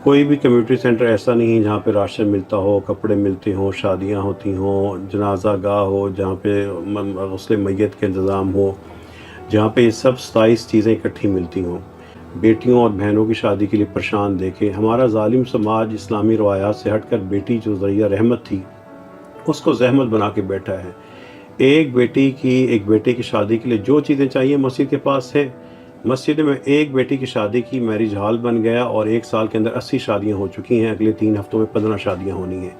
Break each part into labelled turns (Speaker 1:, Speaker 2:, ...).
Speaker 1: کوئی بھی community centre ایسا نہیں ہے جہاں پہ راشن ملتا ہو، کپڑے ملتے ہوں، شادیاں ہوتی ہوں، جنازہ گاہ ہو جہاں پہ غسل میت کا انتظام ہو، جہاں پہ یہ سب 27 چیزیں اکٹھی ملتی ہوں۔ بیٹیوں اور بہنوں کی شادی کے لیے پریشان دیکھے ہمارا ظالم سماج اسلامی روایات سے ہٹ کر بیٹی جو ذریعہ رحمت تھی اس کو زحمت بنا کے بیٹھا ہے۔ ایک بیٹے کی شادی کے لیے جو چیزیں چاہیے مسجد کے پاس ہے، مسجد میں ایک بیٹی کی شادی کی میرج ہال بن گیا اور 1 سال کے اندر 80 شادیاں ہو چکی ہیں، اگلے 3 ہفتوں میں 15 شادیاں ہونی ہیں۔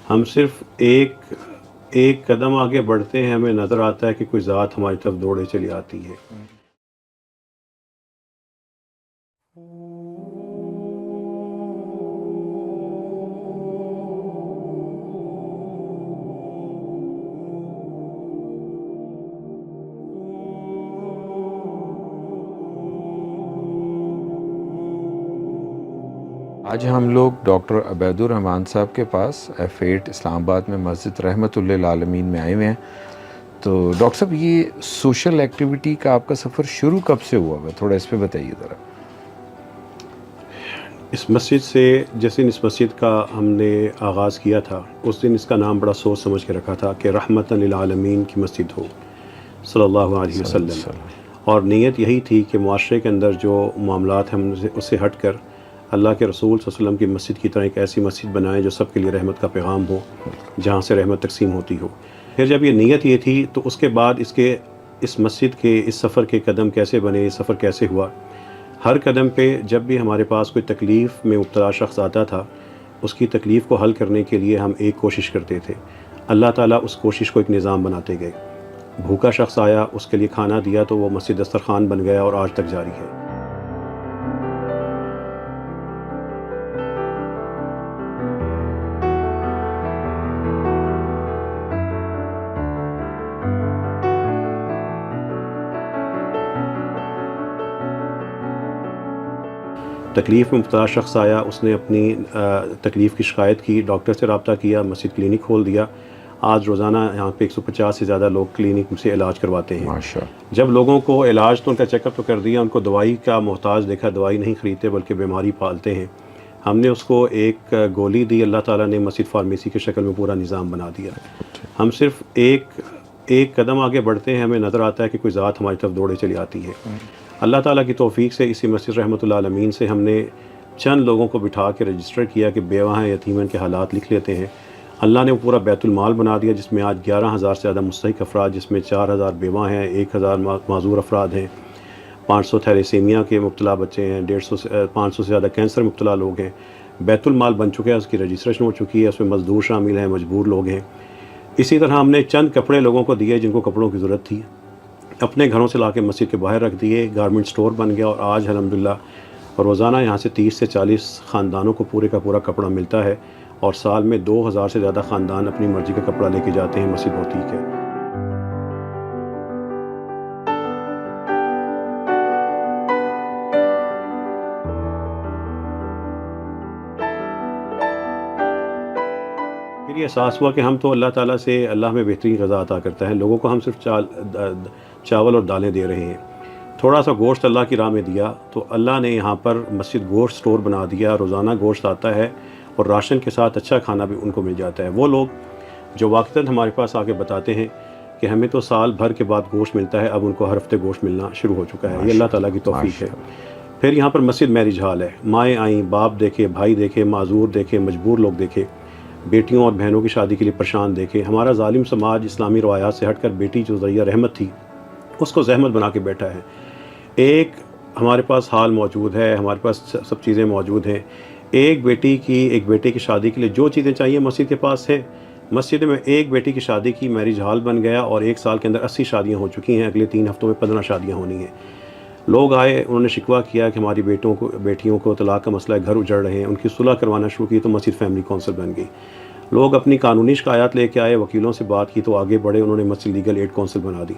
Speaker 1: ہم صرف ایک قدم آگے بڑھتے ہیں، ہمیں نظر آتا ہے کہ کوئی ذات ہماری طرف دوڑے چلی آتی ہے۔
Speaker 2: آج ہم لوگ ڈاکٹر عبید الرحمان صاحب کے پاس F8 اسلام آباد میں مسجد رحمت للعالمین میں آئے ہوئے ہیں۔ تو ڈاکٹر صاحب یہ سوشل ایکٹیویٹی کا آپ کا سفر شروع کب سے ہوا ہے؟ تھوڑا اس پہ بتائیے ذرا۔
Speaker 1: اس مسجد سے جس دن اس مسجد کا ہم نے آغاز کیا تھا اس دن اس کا نام بڑا سوچ سمجھ کے رکھا تھا کہ رحمت للعالمین کی مسجد ہو صلی اللہ علیہ وسلم، اور نیت یہی تھی کہ معاشرے کے اندر جو معاملات ہیں ہم اس سے ہٹ کر اللہ کے رسول صلی اللہ علیہ وسلم کی مسجد کی طرح ایک ایسی مسجد بنائیں جو سب کے لیے رحمت کا پیغام ہو، جہاں سے رحمت تقسیم ہوتی ہو۔ پھر جب یہ نیت یہ تھی تو اس کے بعد اس مسجد کے اس سفر کے قدم کیسے بنے، یہ سفر کیسے ہوا۔ ہر قدم پہ جب بھی ہمارے پاس کوئی تکلیف میں مبتلا شخص آتا تھا اس کی تکلیف کو حل کرنے کے لیے ہم ایک کوشش کرتے تھے، اللہ تعالیٰ اس کوشش کو ایک نظام بناتے گئے۔ بھوکا شخص آیا، اس کے لیے کھانا دیا تو وہ مسجد دسترخوان بن گیا اور آج تک جاری ہے۔ تکلیف میں مبتلا شخص آیا، اس نے اپنی تکلیف کی شکایت کی، ڈاکٹر سے رابطہ کیا، مسجد کلینک کھول دیا۔ آج روزانہ یہاں پہ 150 سے زیادہ لوگ کلینک سے علاج کرواتے ہیں۔ جب لوگوں کو علاج تو ان کا چیک اپ تو کر دیا، ان کو دوائی کا محتاج دیکھا، دوائی نہیں خریدتے بلکہ بیماری پالتے ہیں، ہم نے اس کو ایک گولی دی، اللہ تعالیٰ نے مسجد فارمیسی کی شکل میں پورا نظام بنا دیا۔ ہم صرف ایک قدم آگے بڑھتے ہیں، ہمیں نظر آتا ہے کہ کوئی ذات ہماری طرف دوڑے چلی آتی ہے۔ اللہ تعالیٰ کی توفیق سے اسی مسجد رحمت العالمین سے ہم نے چند لوگوں کو بٹھا کے رجسٹر کیا کہ بیوہ ہیں، یتیم ہیں، کے حالات لکھ لیتے ہیں۔ اللہ نے پورا بیت المال بنا دیا جس میں آج 11,000 سے زیادہ مستحق افراد، جس میں 4,000 بیوہ ہیں، 1,000 معذور افراد ہیں، 500 تھیلیسیمیا کے مبتلا بچے ہیں، 500 سے زیادہ کینسر مبتلا لوگ ہیں۔ بیت المال بن چکا ہے، اس کی رجسٹریشن ہو چکی ہے، اس میں مزدور شامل ہیں، مجبور لوگ ہیں۔ اسی طرح ہم نے چند کپڑے لوگوں کو دیے جن کو کپڑوں کی ضرورت تھی، اپنے گھروں سے لا کے مسجد کے باہر رکھ دیے، گارمنٹ سٹور بن گیا، اور آج الحمدللہ روزانہ یہاں سے 30 سے 40 خاندانوں کو پورے کا پورا کپڑا ملتا ہے، اور سال میں 2,000 سے زیادہ خاندان اپنی مرضی کا کپڑا لے کے جاتے ہیں۔ مسجد بوتیک ہے۔ پھر یہ احساس ہوا کہ ہم تو اللہ تعالیٰ سے، اللہ ہمیں بہترین غذا عطا کرتا ہے، لوگوں کو ہم صرف چاول اور دالیں دے رہے ہیں۔ تھوڑا سا گوشت اللہ کی راہ میں دیا تو اللہ نے یہاں پر مسجد گوشت سٹور بنا دیا، روزانہ گوشت آتا ہے اور راشن کے ساتھ اچھا کھانا بھی ان کو مل جاتا ہے۔ وہ لوگ جو واقعتاً ہمارے پاس آ کے بتاتے ہیں کہ ہمیں تو سال بھر کے بعد گوشت ملتا ہے، اب ان کو ہر ہفتے گوشت ملنا شروع ہو چکا ہے، یہ اللہ تعالیٰ کی توفیق ہے۔ پھر یہاں پر مسجد میرج ہال ہے، مائیں آئیں، باپ دیکھے، بھائی دیکھے، معذور دیکھے، مجبور لوگ دیکھے، بیٹیوں اور بہنوں کی شادی کے لیے پریشان دیکھے ہمارا ظالم سماج اسلامی روایات سے ہٹ کر بیٹی جو ذریعہ رحمت تھی اس کو زحمت بنا کے بیٹھا ہے۔ ایک ہمارے پاس ہال موجود ہے، ہمارے پاس سب چیزیں موجود ہیں، ایک بیٹے کی شادی کے لیے جو چیزیں چاہیے مسجد کے پاس ہے، مسجد میں ایک بیٹی کی شادی کی میرج ہال بن گیا اور 1 سال کے اندر 80 شادیاں ہو چکی ہیں، اگلے 3 ہفتوں میں 15 شادیاں ہونی ہیں۔ لوگ آئے، انہوں نے شکوہ کیا کہ ہماری بیٹیوں کو طلاق کا مسئلہ ہے، گھر اجڑ رہے ہیں، ان کی صلح کروانا شروع کی تو مسجد فیملی کونسل بن گئی۔ لوگ اپنی قانونی شکایات لے کے آئے، وکیلوں سے بات کی تو آگے بڑھے، انہوں نے مسجد لیگل ایڈ کونسل بنا دی۔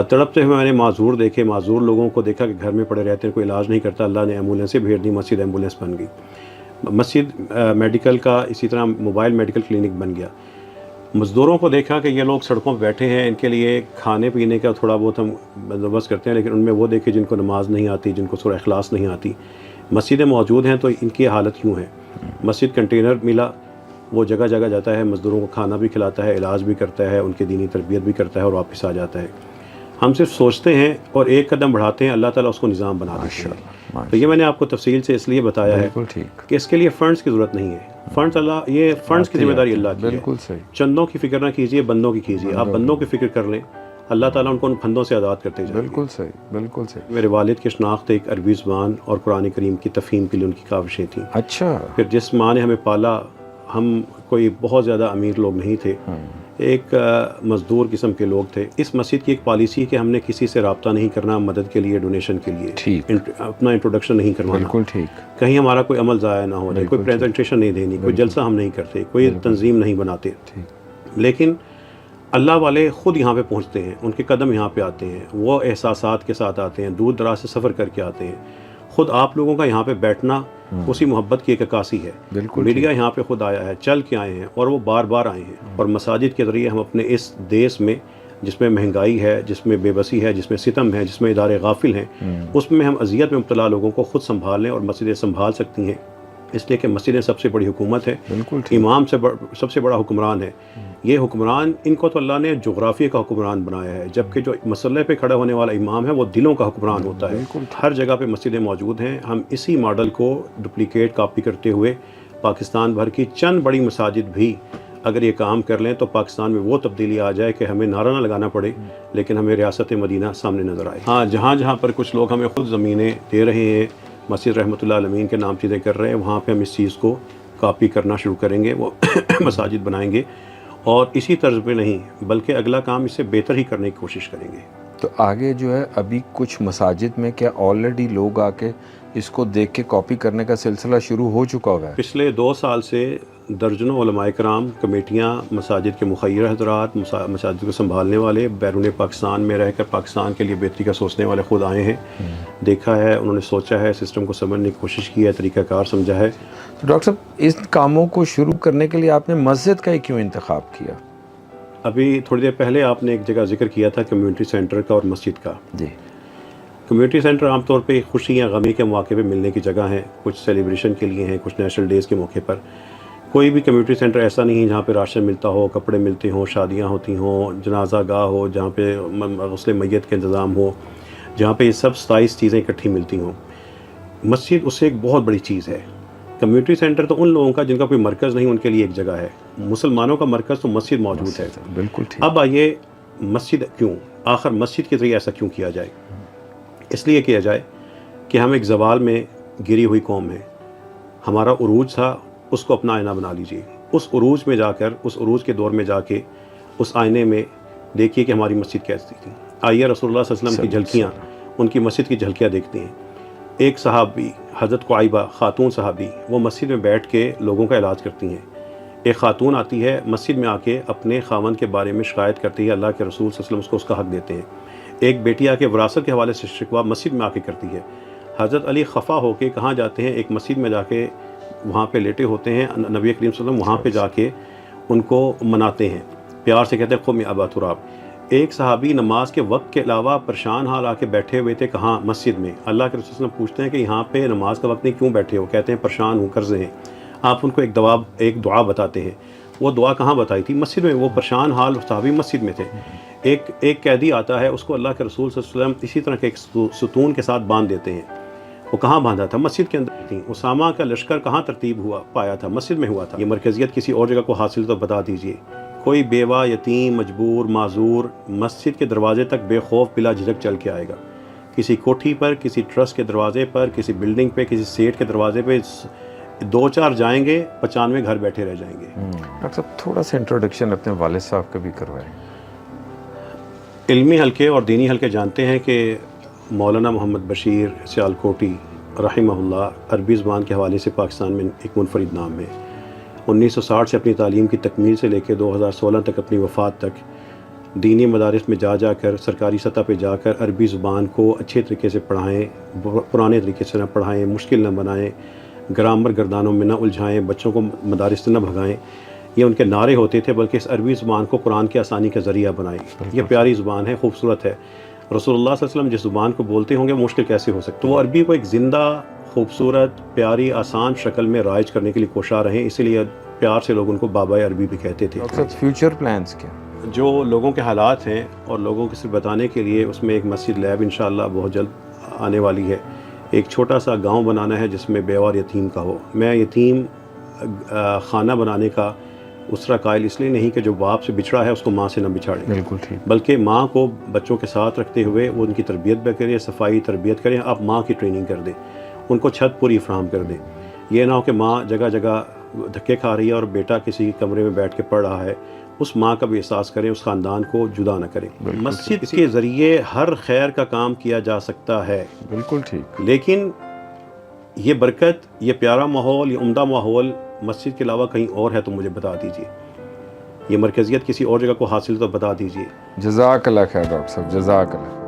Speaker 1: تڑپتے ہوئے میں نے معذور دیکھے، معذور لوگوں کو دیکھا کہ گھر میں پڑے رہتے ہیں، کوئی علاج نہیں کرتا، اللہ نے ایمبولینسیں بھیج دی، مسجد ایمبولینس بن گئی۔ مسجد میڈیکل کا اسی طرح موبائل میڈیکل کلینک بن گیا۔ مزدوروں کو دیکھا کہ یہ لوگ سڑکوں پہ بیٹھے ہیں، ان کے لیے کھانے پینے کا تھوڑا بہت ہم بندوبست کرتے ہیں، لیکن ان میں وہ دیکھے جن کو نماز نہیں آتی، جن کو سورہ اخلاص نہیں آتی، مسجدیں موجود ہیں تو ان کی حالت یوں ہے. مسجد کنٹینر ملا, وہ جگہ جگہ جاتا ہے, مزدوروں کو کھانا بھی کھلاتا ہے, علاج بھی کرتا ہے, ان کی دینی تربیت بھی کرتا ہے اور واپس آ جاتا ہے. ہم صرف سوچتے ہیں اور ایک قدم بڑھاتے ہیں, اللہ تعالیٰ اس کو نظام بنا دیتے ہیں. تو یہ میں نے آپ کو تفصیل سے اس لیے بتایا ہے کہ اس کے لیے فنڈز کی ضرورت نہیں ہے. فنڈز اللہ, یہ فنڈز کی ذمہ داری اللہ کی ہے.
Speaker 2: بالکل صحیح.
Speaker 1: چندوں کی فکر نہ کیجیے, بندوں کی کیجیے. آپ بندوں کی فکر کر لیں, اللہ تعالیٰ ان کو ان پھندوں سے آزاد کرتے جائیں گے.
Speaker 2: بالکل صحیح, بالکل صحیح.
Speaker 1: میرے والد کی شناخت ایک عربی زبان اور قرآن کریم کی تفہیم کے لیے ان کی کاوشیں تھیں.
Speaker 2: اچھا.
Speaker 1: پھر جس ماں نے ہمیں پالا, ہم کوئی بہت زیادہ امیر لوگ نہیں تھے, ایک مزدور قسم کے لوگ تھے. اس مسجد کی ایک پالیسی کہ ہم نے کسی سے رابطہ نہیں کرنا مدد کے لیے, ڈونیشن کے لیے, اپنا انٹروڈکشن نہیں کروانا.
Speaker 2: بالکل ٹھیک.
Speaker 1: کہیں ہمارا کوئی عمل ضائع نہ ہو جائے, کوئی پریزنٹیشن نہیں دینی, کوئی جلسہ ہم نہیں کرتے, کوئی تنظیم نہیں بناتے. لیکن اللہ والے خود یہاں پہ پہنچتے ہیں, ان کے قدم یہاں پہ آتے ہیں, وہ احساسات کے ساتھ آتے ہیں, دور دراز سے سفر کر کے آتے ہیں. خود آپ لوگوں کا یہاں پہ بیٹھنا اسی محبت کی ایک عکاسی ہے. میڈیا یہاں پہ خود آیا ہے, چل کے آئے ہیں, اور وہ بار بار آئے ہیں. اور مساجد کے ذریعے ہم اپنے اس دیس میں, جس میں مہنگائی ہے, جس میں بے بسی ہے, جس میں ستم ہے, جس میں ادارے غافل ہیں, اس میں ہم اذیت میں مبتلا لوگوں کو خود سنبھال لیں. اور مسجدیں سنبھال سکتی ہیں, اس لیے کہ مسجدیں سب سے بڑی حکومت ہے. امام سب سے بڑا حکمران ہے. یہ حکمران, ان کو تو اللہ نے جغرافیہ کا حکمران بنایا ہے, جبکہ جو مسلح پہ کھڑا ہونے والا امام ہے وہ دلوں کا حکمران ہوتا ہے. ہر جگہ پہ مسجدیں موجود ہیں. ہم اسی ماڈل کو ڈپلیکیٹ کاپی کرتے ہوئے پاکستان بھر کی چند بڑی مساجد بھی اگر یہ کام کر لیں تو پاکستان میں وہ تبدیلی آ جائے کہ ہمیں نعرہ نہ لگانا پڑے, لیکن ہمیں ریاست مدینہ سامنے نظر آئے. ہاں, جہاں جہاں پر کچھ لوگ ہمیں خود زمینیں دے رہے ہیں, مسجد رحمۃ اللہ علیہ کے نام چیزیں کر رہے ہیں, وہاں پہ ہم اس چیز کو کاپی کرنا شروع کریں گے, وہ مساجد بنائیں گے. اور اسی طرز پہ نہیں, بلکہ اگلا کام اس سے بہتر ہی کرنے کی کوشش کریں گے.
Speaker 2: تو آگے جو ہے ابھی کچھ مساجد میں کیا آلریڈی لوگ آ کے اس کو دیکھ کے کاپی کرنے کا سلسلہ شروع ہو چکا ہوا ہے؟
Speaker 1: پچھلے 2 سال سے درجنوں علماء کرام, کمیٹیاں, مساجد کے مخیر حضرات, مساجد کو سنبھالنے والے, بیرون پاکستان میں رہ کر پاکستان کے لیے بہتری کا سوچنے والے خود آئے ہیں. دیکھا ہے, انہوں نے سوچا ہے, سسٹم کو سمجھنے کی کوشش کی ہے, طریقہ کار سمجھا ہے.
Speaker 2: تو ڈاکٹر صاحب, اس کاموں کو شروع کرنے کے لیے آپ نے مسجد کا ہی کیوں انتخاب کیا؟
Speaker 1: ابھی تھوڑی دیر پہلے آپ نے ایک جگہ ذکر کیا تھا کمیونٹی سینٹر کا اور مسجد کا.
Speaker 2: جی.
Speaker 1: کمیونٹی سینٹر عام طور پہ خوشی یا غمی کے موقع پہ ملنے کی جگہ ہیں, کچھ سیلیبریشن کے لیے ہیں, کچھ نیشنل ڈیز کے موقع پر. کوئی بھی کمیونٹی سینٹر ایسا نہیں ہے جہاں پہ راشن ملتا ہو, کپڑے ملتے ہوں, شادیاں ہوتی ہوں, جنازہ گاہ ہو, جہاں پہ غسل میت کا انتظام ہو, جہاں پہ یہ سب 27 چیزیں اکٹھی ملتی ہوں. مسجد اس سے ایک بہت بڑی چیز ہے. کمیونٹی سینٹر تو ان لوگوں کا جن کا کوئی مرکز نہیں, ان کے لیے ایک جگہ ہے. مسلمانوں کا مرکز تو مسجد موجود ہے.
Speaker 2: بالکل ٹھیک.
Speaker 1: اب آئیے, مسجد کیوں, آخر مسجد کے ذریعے ایسا کیوں کیا جائے؟ اس لیے کیا جائے کہ ہم ایک زوال میں گری ہوئی قوم ہیں. ہمارا عروج تھا, اس کو اپنا آئینہ بنا لیجئے. اس عروج میں جا کر, اس عروج کے دور میں جا کے اس آئینے میں دیکھیے کہ ہماری مسجد کیسی تھی. آئیے رسول اللہ صلی اللہ علیہ وسلم کی جھلکیاں, ان کی مسجد کی جھلکیاں دیکھتے ہیں. ایک صحابی, حضرت قعیبہ خاتون صحابی, وہ مسجد میں بیٹھ کے لوگوں کا علاج کرتی ہیں. ایک خاتون آتی ہے مسجد میں آ کے اپنے خاوند کے بارے میں شکایت کرتی ہے, اللہ کے رسول صلی اللہ علیہ وسلم اس کو اس کا حق دیتے ہیں. ایک بیٹی آ کے وراثت کے حوالے سے شکوہ مسجد میں آ کے کرتی ہے. حضرت علی خفا ہو کے کہاں جاتے ہیں, ایک مسجد میں جا کے وہاں پہ لیٹے ہوتے ہیں. نبی کریم صلی اللہ علیہ وسلم وہاں پہ جا کے ان کو مناتے ہیں, پیار سے کہتے ہیں قم یا ابا تراب. ایک صحابی نماز کے وقت کے علاوہ پریشان حال آ کے بیٹھے ہوئے تھے, کہاں, مسجد میں. اللہ کے رسول صلی اللہ علیہ وسلم پوچھتے ہیں کہ یہاں پہ نماز کا وقت نہیں, کیوں بیٹھے ہو؟ کہتے ہیں پریشان ہوں, قرضے ہیں. آپ ان کو ایک دعا بتاتے ہیں. وہ دعا کہاں بتائی تھی؟ مسجد میں. وہ پریشان حال صحابی مسجد میں تھے. ایک قیدی آتا ہے, اس کو اللہ کے رسول صلی اللہ علیہ وسلم اسی طرح کے ایک ستون کے ساتھ باندھ دیتے ہیں. وہ کہاں باندھا تھا؟ مسجد کے اندر تھی. اسامہ کا لشکر کہاں ترتیب پایا تھا؟ مسجد میں ہوا تھا. یہ مرکزیت کسی اور جگہ کو حاصل تو بتا دیجئے. کوئی بیوہ, یتیم, مجبور, معذور مسجد کے دروازے تک بے خوف بلا جھجک چل کے آئے گا. کسی کوٹھی پر, کسی ٹرسٹ کے دروازے پر, کسی بلڈنگ پہ, کسی سیٹ کے دروازے پہ 2-4 جائیں گے, 95 گھر بیٹھے رہ جائیں گے.
Speaker 2: ڈاکٹر صاحب, تھوڑا سا انٹروڈکشن اپنے والد صاحب کا بھی کروائیں.
Speaker 1: علمی حلقے اور دینی حلقے جانتے ہیں کہ مولانا محمد بشیر سیالکوٹی رحمہ اللہ عربی زبان کے حوالے سے پاکستان میں ایک منفرد نام ہے. 1960 سے اپنی تعلیم کی تکمیل سے لے کے 2016 تک اپنی وفات تک دینی مدارس میں جا کر, سرکاری سطح پہ جا کر عربی زبان کو اچھے طریقے سے پڑھائیں, پرانے طریقے سے نہ پڑھائیں, مشکل نہ بنائیں, گرامر گردانوں میں نہ الجھائیں, بچوں کو مدارس سے نہ بھگائیں. یہ ان کے نعرے ہوتے تھے, بلکہ اس عربی زبان کو قرآن کی آسانی کا ذریعہ بنائیں. یہ پیاری زبان ہے, خوبصورت ہے. رسول اللہ صلی اللہ علیہ وسلم جس زبان کو بولتے ہوں گے مشکل کیسے ہو سکتا ہے؟ وہ عربی کو ایک زندہ، خوبصورت، پیاری، آسان شکل میں رائج کرنے کے لیے کوشاں رہے، اسی لیے پیار سے لوگ ان کو بابا عربی بھی کہتے تھے۔
Speaker 2: ڈاکٹر صاحب فیوچر پلانس کیا؟
Speaker 1: جو لوگوں کے حالات ہیں اور لوگوں کو صرف بتانے کے لیے اس میں ایک مسجد لیب انشاءاللہ بہت جلد آنے والی ہے۔ ایک چھوٹا سا گاؤں بنانا ہے جس میں بیوہ اور یتیم کا ہو۔ میں یتیم خانہ بنانے کا اسرا قائل اس لیے نہیں کہ جو باپ سے بچھڑا ہے اس کو ماں سے نہ بچھاڑے،
Speaker 2: بالکل ٹھیک۔
Speaker 1: بلکہ ماں کو بچوں کے ساتھ رکھتے ہوئے وہ ان کی تربیت بھی کریں، صفائی تربیت کریں، آپ ماں کی ٹریننگ کر دیں، ان کو چھت پوری فراہم کر دیں۔ یہ نہ ہو کہ ماں جگہ جگہ دھکے کھا رہی ہے اور بیٹا کسی کمرے میں بیٹھ کے پڑھ رہا ہے، اس ماں کا بھی احساس کریں، اس خاندان کو جدا نہ کریں۔ مسجد کے ذریعے ہر خیر کا کام کیا جا سکتا ہے،
Speaker 2: بالکل ٹھیک۔
Speaker 1: لیکن یہ برکت، یہ پیارا ماحول، یہ عمدہ ماحول مسجد کے علاوہ کہیں اور ہے تو مجھے بتا دیجیے، یہ مرکزیت کسی اور جگہ کو حاصل تو بتا دیجیے۔
Speaker 2: جزاک اللہ خیر ڈاکٹر صاحب، جزاک اللہ۔